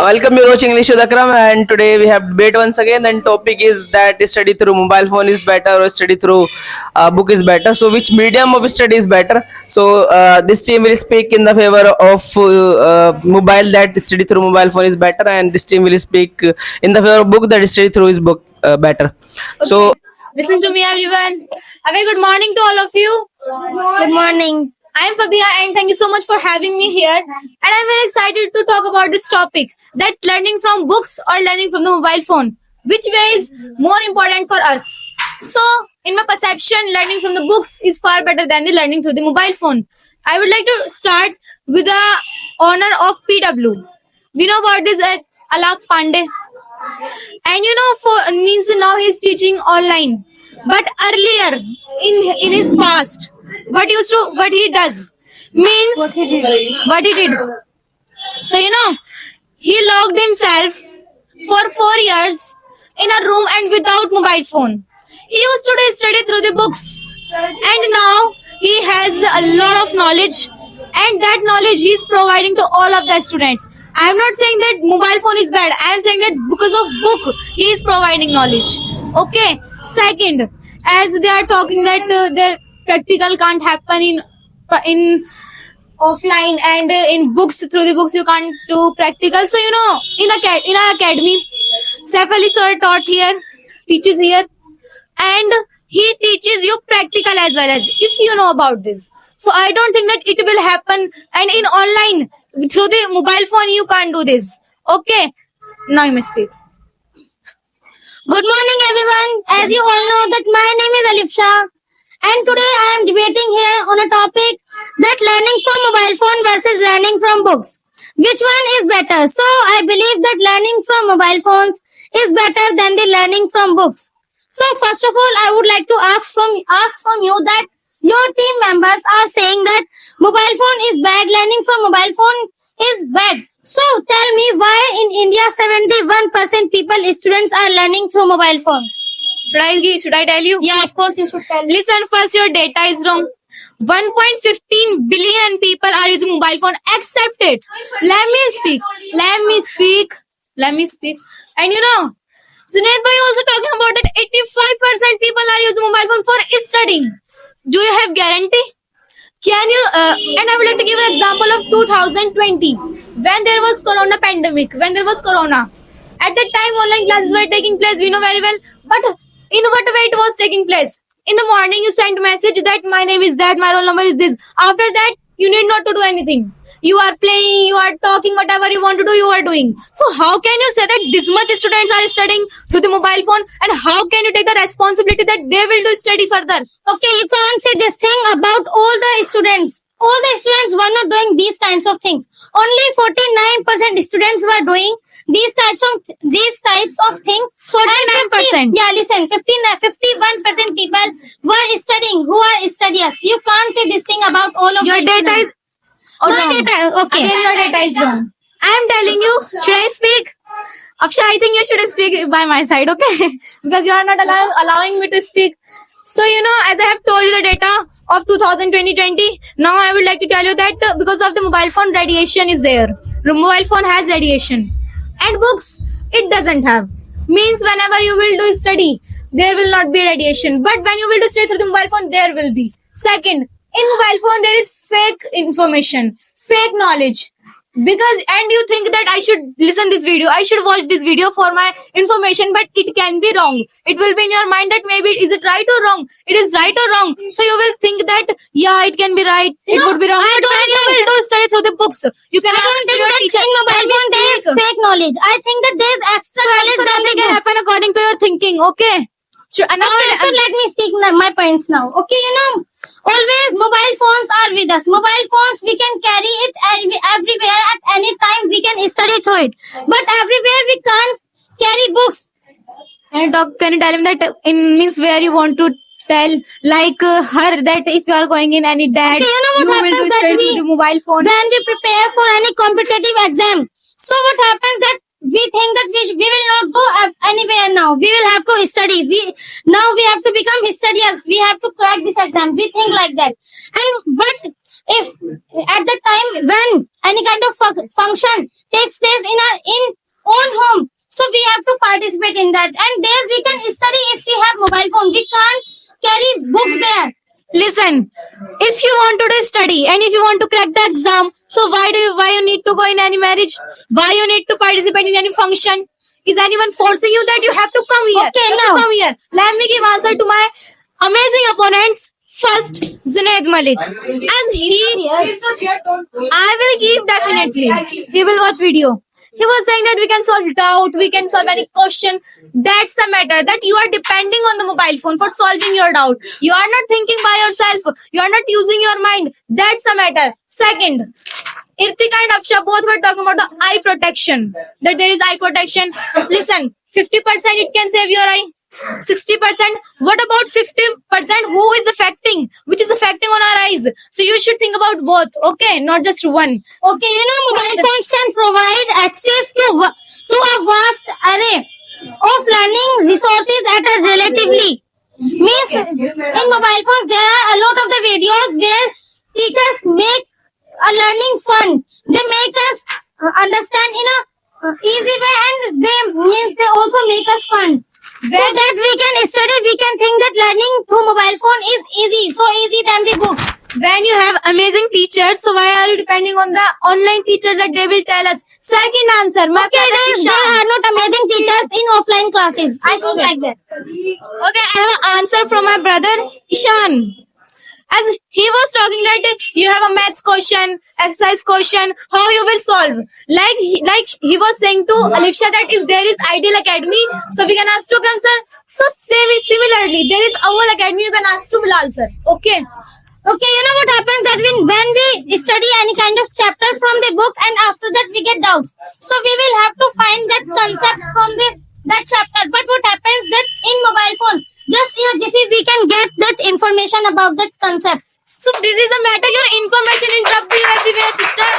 Welcome, you're watching English with Akram, and today we have debate once again. And topic is that study through mobile phone is better or study through book is better. So, which medium of study is better? So, this team will speak in the favor of mobile, that study through mobile phone is better, and this team will speak in the favor of book, that study through is book better. So, Listen to me, everyone. A very good morning to all of you. Good morning. I am Fabia, and thank you so much for having me here. And I'm very excited to talk about this topic, that learning from books or learning from the mobile phone. Which way is more important for us? So, in my perception, learning from the books is far better than the learning through the mobile phone. I would like to start with the honor of PW. We know about this Alap Pandey. And for means now he's teaching online. But earlier in his past, what he does means what he did. So he locked himself for 4 years in a room and without mobile phone. He used to study through the books, and now he has a lot of knowledge, and that knowledge he is providing to all of the students. I am not saying that mobile phone is bad. I am saying that because of book he is providing knowledge. Okay. Second, as they are talking that their practical can't happen in offline, and in books, through the books you can't do practical. So in a academy, Saif Ali sir teaches here, and he teaches you practical as well, as if you know about this. So I don't think that it will happen, and in online through the mobile phone you can't do this. Okay, now you may speak. Good morning, everyone. As you all know that my name is Alif Shah, and today I am debating here on a topic that learning from mobile phone versus learning from books. Which one is better? So I believe that learning from mobile phones is better than the learning from books. So first of all, I would like to ask from you that your team members are saying that mobile phone is bad, learning from mobile phone is bad. So tell me why in India 71% students are learning through mobile phones. Should I tell you? Yeah, of course you should tell me. Listen, first, your data is wrong. 1.15 billion people are using mobile phone. Accept it. Let me speak. And Junaid bhai also talking about that 85% people are using mobile phone for studying. Do you have guarantee? Can you? And I would like to give an example of 2020, when there was corona pandemic, when there was corona. At that time, online classes were taking place. We know very well. But in what way it was taking place? In the morning, you send message that my name is that, my roll number is this. After that, you need not to do anything. You are playing, you are talking, whatever you want to do, you are doing. So how can you say that this much students are studying through the mobile phone, and how can you take the responsibility that they will do study further? Okay, you can't say this thing about all the students. All the students were not doing these kinds of things. Only 49% students were doing these types of things. 49%. Yeah, listen, 51% people were studying, who are studiers. You can't say this thing about all of Your the data students. is wrong. Okay. Again, your data is wrong. I am telling you, should I speak? Afsha, I think you should speak by my side, okay? Because you are not allowing me to speak. So, as I have told you the data of 2020, now I would like to tell you that because of the mobile phone, radiation is there. The mobile phone has radiation. And books, it doesn't have. Means whenever you will do study, there will not be radiation. But when you will do study through the mobile phone, there will be. Second, in mobile phone, there is fake information, fake knowledge. And you think that I should listen this video, I should watch this video for my information, but it can be wrong. It will be in your mind that maybe is it right or wrong? It is right or wrong. So you will think that yeah, it can be right, it would be wrong. But when you will do study through the books, you can ask your teacher. In mobile phone there is fake knowledge. I think that there is extra knowledge So than nothing the can books. happen according to your thinking. Okay. Sure. Okay, so let me speak my points now. Okay, always mobile phones are with us. Mobile phones, we can carry it everywhere at any time. We can study through it. But everywhere we can't carry books. Can you tell him that in means where you want to tell, like her, that if you are going in any dad, Okay, you what will do happens that study through the mobile phone. when we prepare for any competitive exam, so what happens that we think that we will not go anywhere now. We will have to study. Now we have to become studiers. We have to crack this exam. We think like that. But if at the time when any kind of function takes place in in that, and there we can study if we have mobile phone. We can't carry books there. Listen, if you want to do study and if you want to crack the exam, so why you need to go in any marriage? Why you need to participate in any function? Is anyone forcing you that you have to come here? Okay, You have to now. come here. Let me give answer to my amazing opponents. First, Junaid Malik. As I will give definitely. He will watch video. He was saying that we can solve doubt, we can solve any question. That's the matter, that you are depending on the mobile phone for solving your doubt. You are not thinking by yourself. You are not using your mind. That's the matter. Second, Irtika and Afsha both were talking about the eye protection. That there is eye protection. Listen, 50% it can save your eye. 60%. What about 50% who is affecting? Which is affecting on our eyes. So you should think about both. Okay, not just one. Okay, mobile phones can provide access to a vast array of learning resources at a relatively means in mobile phones there are a lot of the videos where teachers make a learning fun. They make us understand in a easy way, and they also make us fun. So that we can study, we can think that learning through mobile phone is easy, so easy than the books. When you have amazing teachers, so why are you depending on the online teachers that they will tell us? Second answer. Okay, there are not amazing teachers in offline classes. I don't like that. Okay, I have an answer from my brother Ishan. As he was talking that you have a maths question, exercise question, how you will solve. Like he was saying to Alifsha that if there is Ideal Academy, so we can ask to Akram sir. So similarly, there is Awal Academy, you can ask to Bilal sir. Okay. Okay, what happens that when we study any kind of chapter from the book and after that we get doubts. So we will have to find that concept from that chapter. But what happens that in mobile phone, just in a jiffy we can get that information about that concept. So this is the matter. Your information interrupt you everywhere, sister.